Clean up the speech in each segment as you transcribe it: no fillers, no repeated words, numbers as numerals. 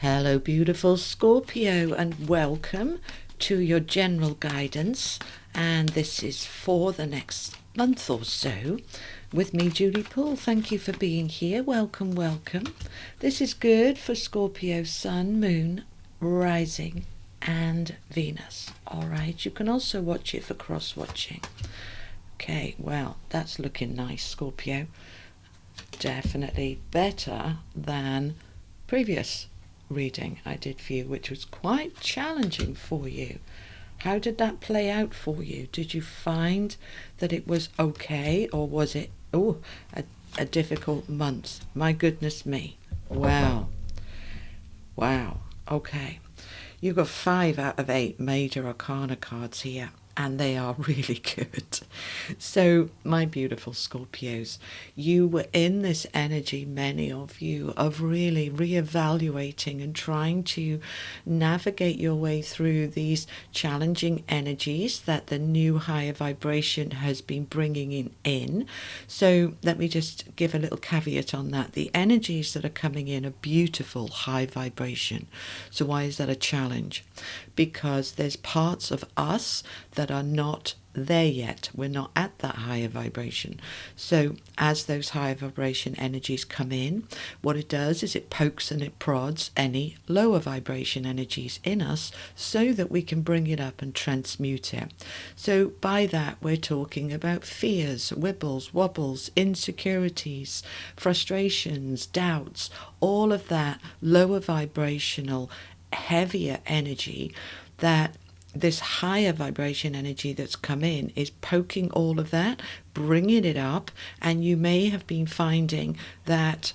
Hello, beautiful Scorpio, and welcome to your general guidance. And this is for the next month or so with me, Julie Poole. Thank you for being here. Welcome, welcome. This is good for Scorpio, Sun, Moon, Rising, and Venus. All right, you can also watch it for cross watching. Okay, well, that's looking nice, Scorpio. Definitely better than previous reading I did for you, which was quite challenging for you. How did that play out for you? Did you find that it was okay, or was it a difficult month? My goodness me. Wow. Okay, you've got 5 out of 8 major arcana cards here, and they are really good. So, my beautiful Scorpios, you were in this energy, many of you, of really reevaluating and trying to navigate your way through these challenging energies that the new higher vibration has been bringing in. So, let me just give a little caveat on that. The energies that are coming in are beautiful, high vibration. So, why is that a challenge? Because there's parts of us that are not there yet. We're not at that higher vibration. So as those higher vibration energies come in, what it does is it pokes and it prods any lower vibration energies in us so that we can bring it up and transmute it. So by that, we're talking about fears, wibbles, wobbles, insecurities, frustrations, doubts, all of that lower vibrational, heavier energy that this higher vibration energy that's come in is poking all of that, bringing it up. And you may have been finding that,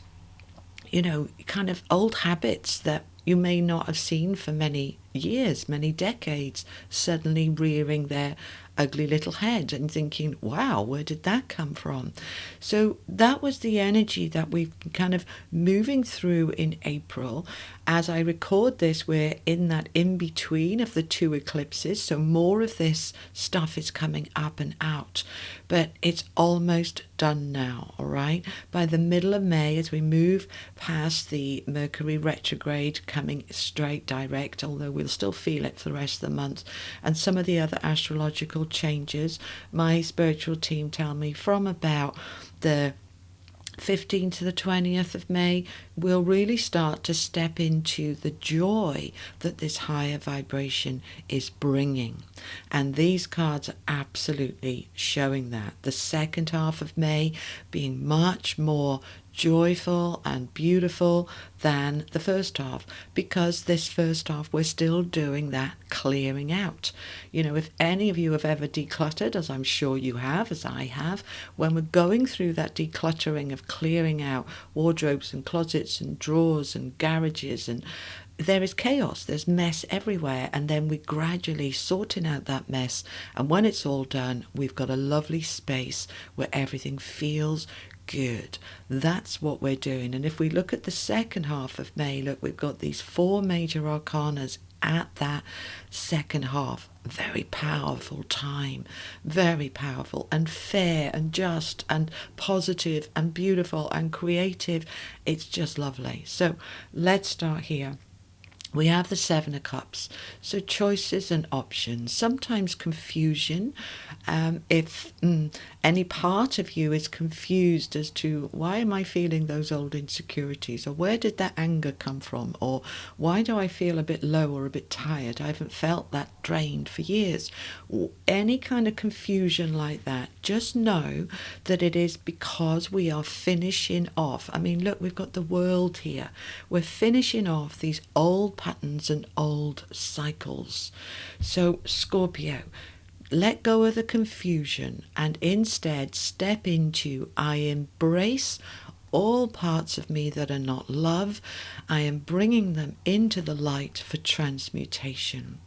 kind of old habits that you may not have seen for many years, many decades, suddenly rearing their ugly little head and thinking, wow, where did that come from? So that was the energy that we've kind of moving through in April. As I record this, we're in that in-between of the 2 eclipses, so more of this stuff is coming up and out. But it's almost done now, all right? By the middle of May, as we move past the Mercury retrograde coming straight direct, although we'll still feel it for the rest of the month, and some of the other astrological changes, my spiritual team tell me from about the 15th to the 20th of May, we'll really start to step into the joy that this higher vibration is bringing. And these cards are absolutely showing that. The second half of May being much more joyful and beautiful than the first half, because this first half we're still doing that clearing out. If any of you have ever decluttered, as I'm sure you have, as I have, when we're going through that decluttering of clearing out wardrobes and closets and drawers and garages, and there is chaos, there's mess everywhere, and then we're gradually sorting out that mess, and when it's all done, we've got a lovely space where everything feels good. That's what we're doing. And if we look at the second half of May, look, we've got these 4 major arcanas at that second half. Very powerful time, very powerful and fair and just and positive and beautiful and creative. It's just lovely. So let's start here. We have the 7 of Cups, so choices and options, sometimes confusion. If any part of you is confused as to why am I feeling those old insecurities, or where did that anger come from, or why do I feel a bit low or a bit tired, I haven't felt that drained for years, or any kind of confusion like that, just know that it is because we are finishing off. I mean, look, we've got the world here. We're finishing off these old patterns and old cycles. So Scorpio, let go of the confusion and instead step into, I embrace all parts of me that are not love. I am bringing them into the light for transmutation.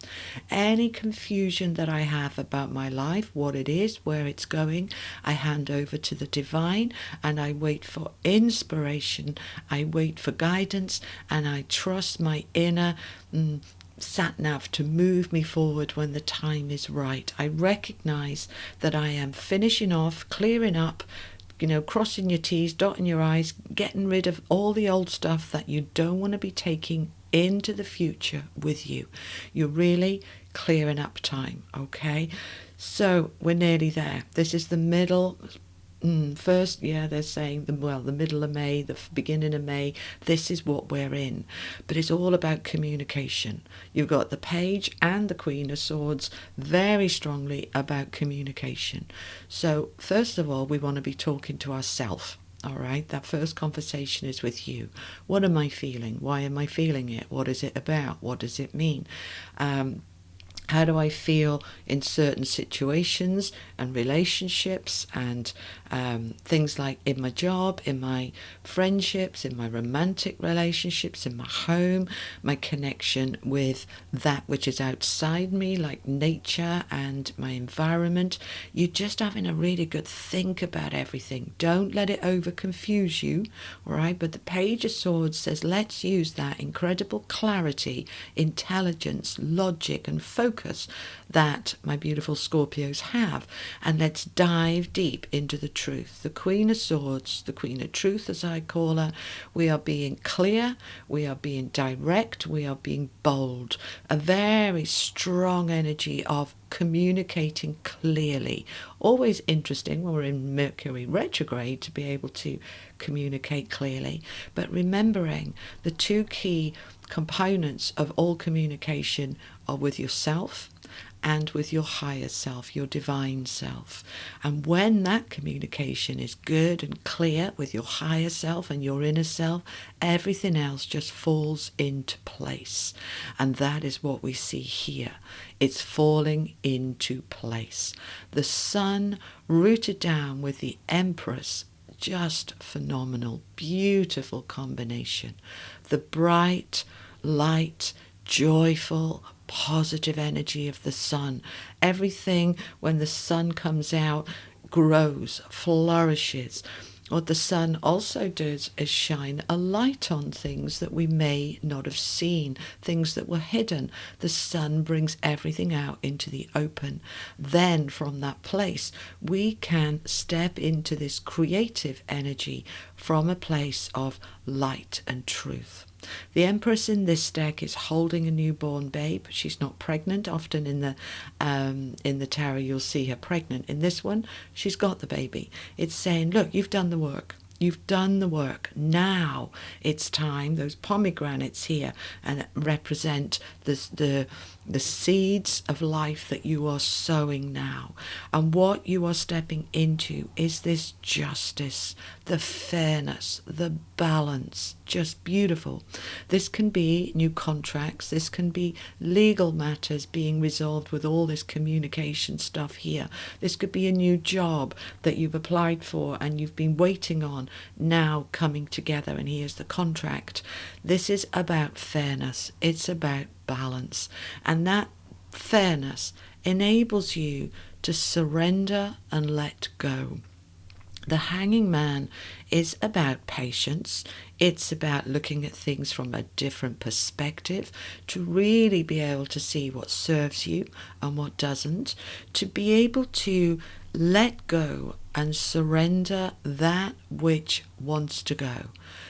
Any confusion that I have about my life, what it is, where it's going, I hand over to the divine, and I wait for inspiration. I wait for guidance, and I trust my inner sat nav to move me forward when the time is right. I recognize that I am finishing off, clearing up, crossing your T's, dotting your I's, getting rid of all the old stuff that you don't want to be taking into the future with you. You're really clearing up time, okay? So we're nearly there. This is the middle. First, they're saying the middle of May, the beginning of May. This is what we're in, but it's all about communication. You've got the Page and the Queen of Swords very strongly about communication. So first of all, we want to be talking to ourselves. All right, that first conversation is with you. What am I feeling? Why am I feeling it? What is it about? What does it mean? How do I feel in certain situations and relationships and things like in my job, in my friendships, in my romantic relationships, in my home, my connection with that which is outside me, like nature and my environment. You're just having a really good think about everything. Don't let it over confuse you, all right? But the Page of Swords says, let's use that incredible clarity, intelligence, logic, and focus that my beautiful Scorpios have, and let's dive deep into the truth. The Queen of Swords, the Queen of Truth as I call her, we are being clear, we are being direct, we are being bold. A very strong energy of communicating clearly. Always interesting when we're in Mercury retrograde to be able to communicate clearly, but remembering the two key components of all communication are with yourself and with your higher self, your divine self. And when that communication is good and clear with your higher self and your inner self, everything else just falls into place. And that is what we see here. It's falling into place. The sun rooted down with the Empress, just phenomenal, beautiful combination. The bright, light, joyful, positive energy of the sun. Everything when the sun comes out grows, flourishes. What the sun also does is shine a light on things that we may not have seen, things that were hidden. The sun brings everything out into the open. Then from that place, we can step into this creative energy from a place of light and truth. The Empress in this deck is holding a newborn babe. She's not pregnant. Often in the tarot you'll see her pregnant. In this one, she's got the baby. It's saying, look, you've done the work. You've done the work. Now it's time. Those pomegranates here and represent the seeds of life that you are sowing now. And what you are stepping into is this justice, the fairness, the balance. Just beautiful. This can be new contracts. This can be legal matters being resolved with all this communication stuff here. This could be a new job that you've applied for and you've been waiting on, now coming together, and here's the contract. This is about fairness. It's about balance, and that fairness enables you to surrender and let go. The Hanging Man is about patience. It's about looking at things from a different perspective to really be able to see what serves you and what doesn't, to be able to let go and surrender that which wants to go.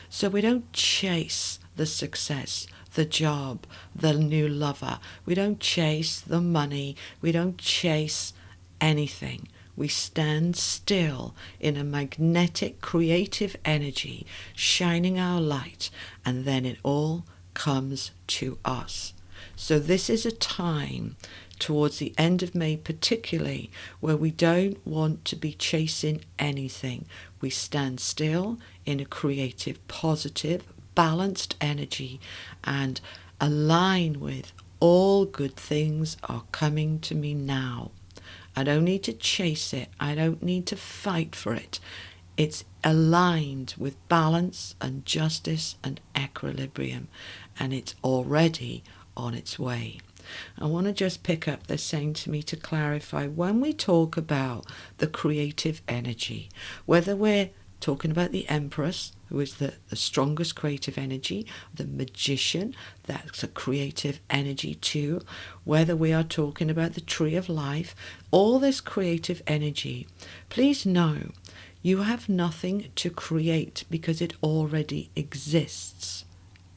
So we don't chase the success, the job, the new lover. We don't chase the money. We don't chase anything. We stand still in a magnetic, creative energy, shining our light, and then it all comes to us. So this is a time towards the end of May particularly where we don't want to be chasing anything. We stand still in a creative, positive, balanced energy and align with all good things are coming to me now. I don't need to chase it. I don't need to fight for it. It's aligned with balance and justice and equilibrium, and it's already on its way. I want to just pick up, they're saying to me to clarify, when we talk about the creative energy, whether we're talking about the Empress, who is the strongest creative energy, the Magician, that's a creative energy too, whether we are talking about the Tree of Life, all this creative energy, please know You have nothing to create because it already exists.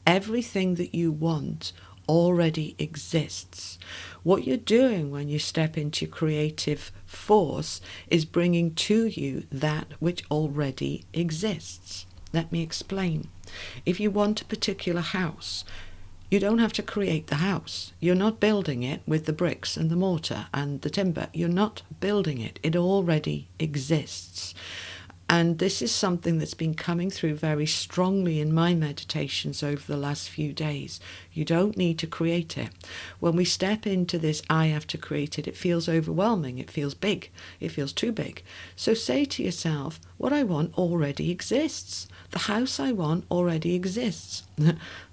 Everything that you want already exists. What you're doing when you step into creative force is bringing to you that which already exists. Let me explain. If you want a particular house, you don't have to create the house. You're not building it with the bricks and the mortar and the timber. You're not building it. It already exists. And this is something that's been coming through very strongly in my meditations over the last few days. You don't need to create it. When we step into this, I have to create it, it feels overwhelming. It feels big. It feels too big. So say to yourself, what I want already exists. The house I want already exists.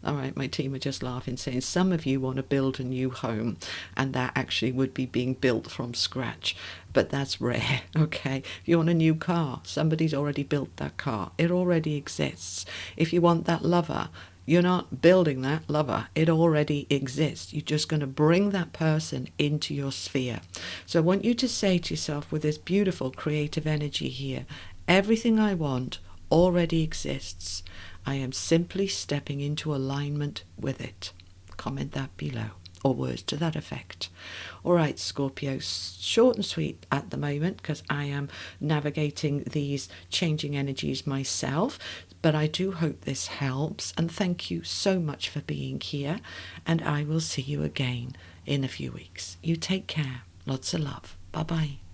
All right, my team are just laughing, saying some of you want to build a new home, and that actually would be being built from scratch. But that's rare, okay? If you want a new car, somebody's already built that car. It already exists. If you want that lover, you're not building that lover. It already exists. You're just going to bring that person into your sphere. So I want you to say to yourself with this beautiful creative energy here, everything I want already exists. I am simply stepping into alignment with it. Comment that below, or words to that effect. All right, Scorpio, short and sweet at the moment because I am navigating these changing energies myself, but I do hope this helps, and thank you so much for being here, and I will see you again in a few weeks. You take care. Lots of love. Bye-bye.